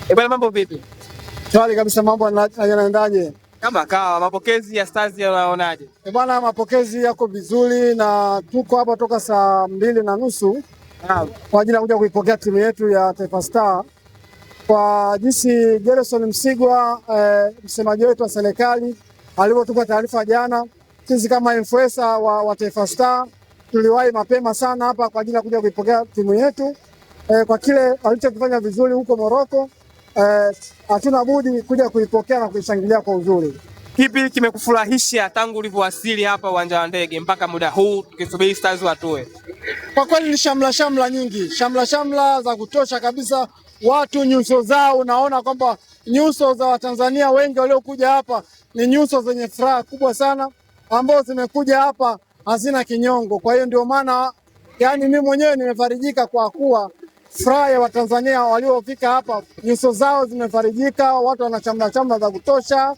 Bwana, mambo vipi? Swali kabisa, mambo yanaendaje? Kama kawa, mapokezi ya Stars yanaonaje? Bwana, mapokezi yako vizuri na tuko hapa toka saa 2:30 kwa ajili ya kuja kuipokea timu yetu ya Taifa Star. Kwa jinsi Gerson Msigwa msemaji wetu wa serikali alivyotupa taarifa jana, sisi kama influencer wa Taifa Star tuliwahi mapema sana hapa kwa ajili ya kuja kuipokea timu yetu kwa kile alichokifanya vizuri huko Morocco. Hatuna budi kuja kuipokea na kuishangilia kwa uzuri. Kipi kimekufurahisha tangu ulivyowasili hapa uwanja wa ndege mpaka muda huu tukisubiri Stars watue? Kwa kweli ni shamla nyingi, shamla za kutosha kabisa. Watu nyuso zao, unaona kwamba nyuso za Watanzania wengi waliokuja hapa ni nyuso zenye furaha kubwa sana, ambao zimekuja hapa hazina kinyongo. Kwa hiyo ndio maana yani mimi mwenyewe nimefarijika kwa kuwa furaha ya Watanzania waliofika hapa, nyuso zao zimefarijika, watu wana shamla za kutosha,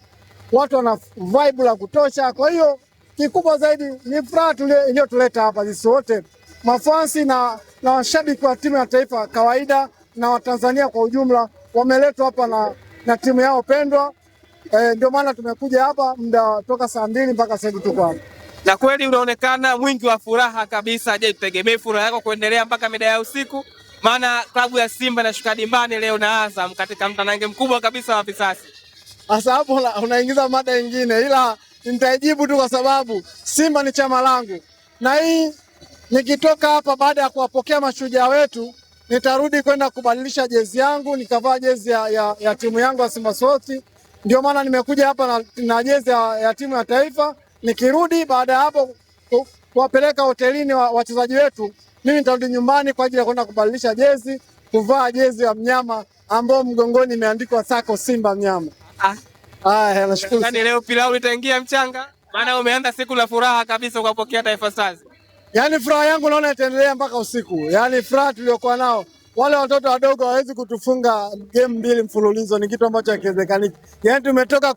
watu wana vibe la kutosha. Kwa hiyo kikubwa zaidi ni furaha iliyotuleta hapa sisi wote mafansi na washabiki wa timu ya taifa kawaida na Watanzania kwa ujumla, wameletwa hapa na timu yao pendwa. Ndio maana tumekuja hapa muda toka saa 2 mpaka sasa tuko hapa. Na kweli unaonekana mwingi wa furaha kabisa. Je, tutegemee furaha yako kuendelea mpaka mida ya usiku? Maana klabu ya Simba inashuka dimbani leo na Azam katika mtanange mkubwa kabisa wa visasi. Sasa hapo unaingiza mada nyingine, ila nitaijibu tu kwa sababu Simba ni chama langu, na hii nikitoka hapa baada ya kuwapokea mashujaa wetu nitarudi kwenda kubadilisha jezi yangu nikavaa jezi ya timu yangu ya Simba Sports. Ndio maana nimekuja hapa na jezi ya timu ya taifa. Nikirudi baada ya hapo kuwapeleka hotelini wachezaji wetu, mimi nitarudi nyumbani kwa ajili ya kwenda kubadilisha jezi, kuvaa jezi ya mnyama ambao mgongoni imeandikwa Sako Simba mnyama. Nashukuru. Yaani leo pilau itaingia mchanga, maana umeanza siku la furaha kabisa ukapokea Taifa Stars. Yaani furaha yangu naona itaendelea mpaka usiku. Yaani furaha tuliokuwa nao, wale watoto wadogo hawezi kutufunga game 2 mfululizo, ni kitu ambacho hakiwezekani. Yaani tumetoka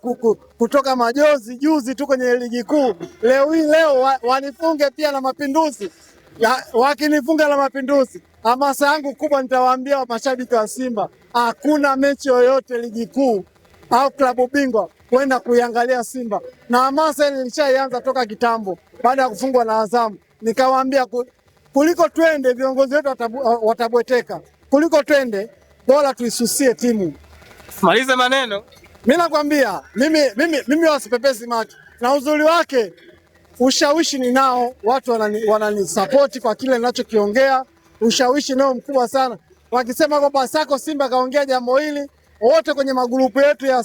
kutoka majozi juzi tu kwenye ligi kuu. Leo wanifunge pia na Mapinduzi. Wakinifunga na Mapinduzi, hamasa yangu kubwa nitawaambia mashabiki wa Simba, hakuna mechi yoyote ligi kuu au klabu bingwa kwenda kuiangalia Simba. Na hamasa nilishaanza toka kitambo baada ya kufungwa na Azam. Nikawaambia kuliko twende viongozi wetu watabweteka, kuliko twende bora tuisusie timu. Malize maneno. Mimi nakwambia, mimi wasipepesi macho, na uzuri wake ushawishi ninao, watu wananisupport kwa kile ninachokiongea, ushawishi nao mkubwa sana. Wakisema kwamba Sako Simba kaongea jambo hili, wote kwenye magrupu yetu ya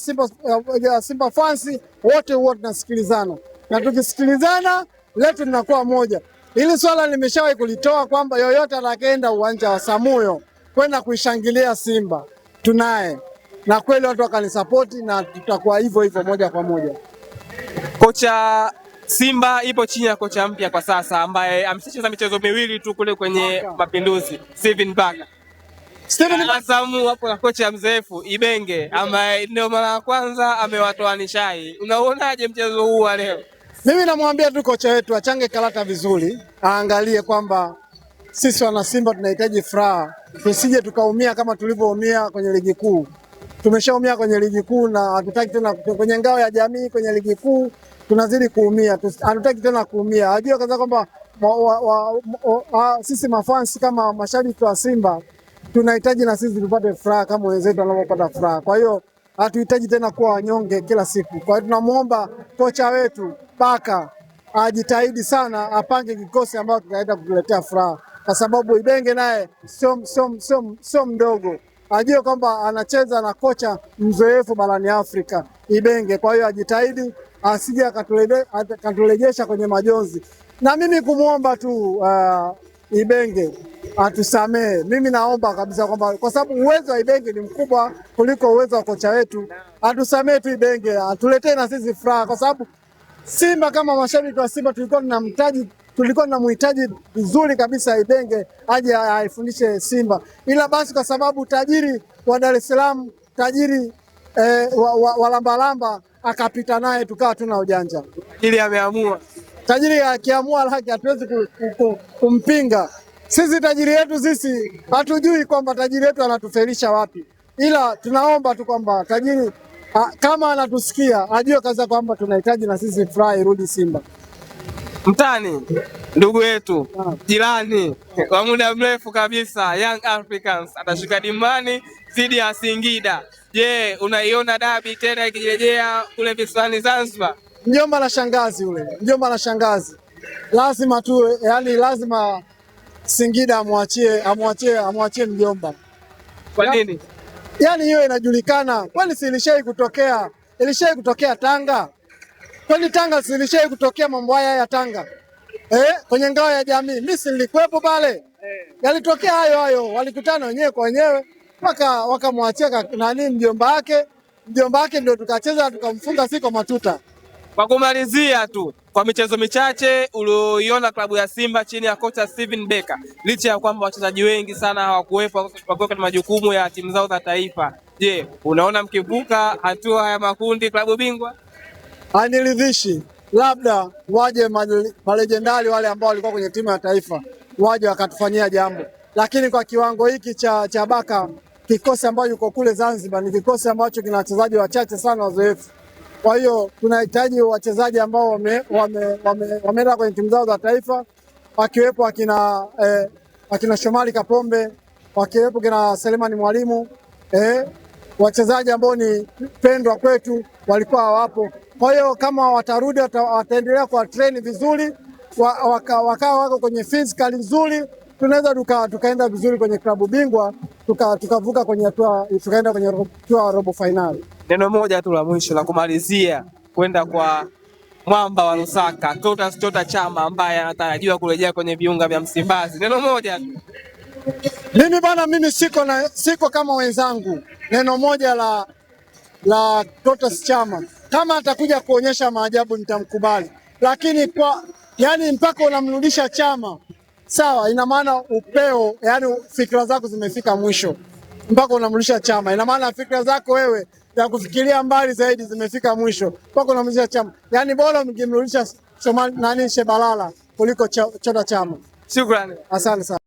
Simba fans wote huwa tunasikilizana, na tukisikilizana letu linakuwa moja. Hili swala nimeshawahi kulitoa kwamba yoyote atakayeenda uwanja wa Samuyo kwenda kuishangilia Simba tunaye, na kweli watu wakanisapoti na tutakuwa hivyo moja kwa moja. Kocha Simba ipo chini ya kocha mpya kwa sasa ambaye ameshacheza michezo miwili tu kule kwenye Mapinduzi, Steven Baka. Azam hapo na kocha mzeefu Ibenge ambaye ndio mara ya kwanza amewatoa nishai. Unaonaje mchezo huu wa leo? Mimi namwambia tu kocha wetu achange karata vizuri, aangalie kwamba sisi wana Simba tunahitaji furaha, tusije tukaumia kama tulivyoumia kwenye ligi kuu. Tumeshaumia kwenye ligi kuu na hatutaki tena kwenye ngao ya jamii, kwenye ligi kuu tunazidi kuumia, hatutaki tena kuumia. Ajue kaza kwamba sisi mafansi kama mashabiki wa Simba tunahitaji na sisi tupate furaha kama wenzetu wanavyopata furaha. Kwa hiyo hatuhitaji tena kuwa wanyonge kila siku. Kwa hiyo tunamuomba kocha wetu Baka ajitahidi sana, apange kikosi ambao tutaenda kutuletea furaha, kwa sababu Ibenge naye sio mdogo. Ajue kwamba anacheza na kocha mzoefu barani Afrika Ibenge. Kwa hiyo ajitahidi asije akaturejesha kwenye majonzi. Na mimi kumuomba tu Ibenge atusamee. Mimi naomba kabisa kwamba kwa sababu uwezo wa Ibenge ni mkubwa kuliko uwezo wa kocha wetu, atusamee tu Ibenge, atuletee na sisi furaha, kwa sababu Simba kama mashabiki wa Simba tulikuwa tunamhitaji vizuri kabisa Ibenge aje aifundishe Simba, ila basi kwa sababu tajiri wa Dar es Salaam, tajiri wa lambalamba akapita naye, tukawa tuna ujanja. Ili ameamua. Tajiri akiamua laki hatuwezi kumpinga. Sisi tajiri yetu sisi hatujui kwamba tajiri yetu anatufelisha wapi. ila tunaomba tu kwamba tajiri kama anatusikia ajue kaza kwamba tunahitaji na sisi furaha irudi Simba. Mtani, ndugu yetu, jirani wa muda mrefu kabisa, Young Africans atashuka dimbani dhidi ya Singida. Je, unaiona dabi tena ikirejea kule visiwani Zanzibar? Mjomba na shangazi ule, mjomba na shangazi, lazima tu, yani lazima Singida amwachie mjomba. Kwa nini? Yani hiyo inajulikana. Kwani si ilishai kutokea Tanga? Kwani Tanga si ilishai kutokea mambo haya ya Tanga? Kwenye ngao ya jamii mimi si nilikuwepo pale. Yalitokea hayo, walikutana wenyewe kwa wenyewe wakamwachia nani mjomba wake ndio tukacheza tukamfunga siko matuta. Kwa kumalizia tu, kwa michezo michache ulioiona klabu ya Simba chini ya kocha Steven Becker, licha ya kwamba wachezaji wengi sana hawakuwepo katika majukumu ya timu zao za taifa, je, unaona mkivuka hatua ya makundi klabu bingwa? Haniridhishi. Labda waje malejendari wale ambao walikuwa kwenye timu ya taifa waje wakatufanyia jambo, lakini kwa kiwango hiki cha Baka, kikosi ambacho yuko kule Zanzibar ni kikosi ambacho kina wachezaji wachache sana wazoefu. Kwa hiyo tunahitaji wachezaji ambao wameenda kwenye timu zao za taifa, wakiwepo akina Shomari Kapombe, wakiwepo kina Selemani Mwalimu, wachezaji ambao ni pendwa kwetu walikuwa hawapo. Kwa hiyo kama watarudi wataendelea kwa train vizuri, wakawa wako kwenye physical nzuri, tunaweza tukaenda vizuri kwenye klabu bingwa, tukavuka kwenye tukaenda kwenye robo finali. Neno moja tu la mwisho la kumalizia kwenda kwa mwamba wa Lusaka, Clatous Chota Chama ambaye anatarajiwa kurejea kwenye viunga vya Msimbazi. Neno moja tu. Mimi siko kama wenzangu. Neno moja la Clatous Chama, kama atakuja kuonyesha maajabu nitamkubali, lakini yani mpaka unamrudisha Chama sawa, ina maana upeo, yani fikra zako zimefika mwisho. Mpaka unamrudisha Chama, ina maana fikra zako wewe ya kufikiria mbali zaidi zimefika mwisho. Mpaka unamrudisha Chama, yani bora mkimrudisha Shebalala kuliko Chota Chama. Shukrani. Asante sana.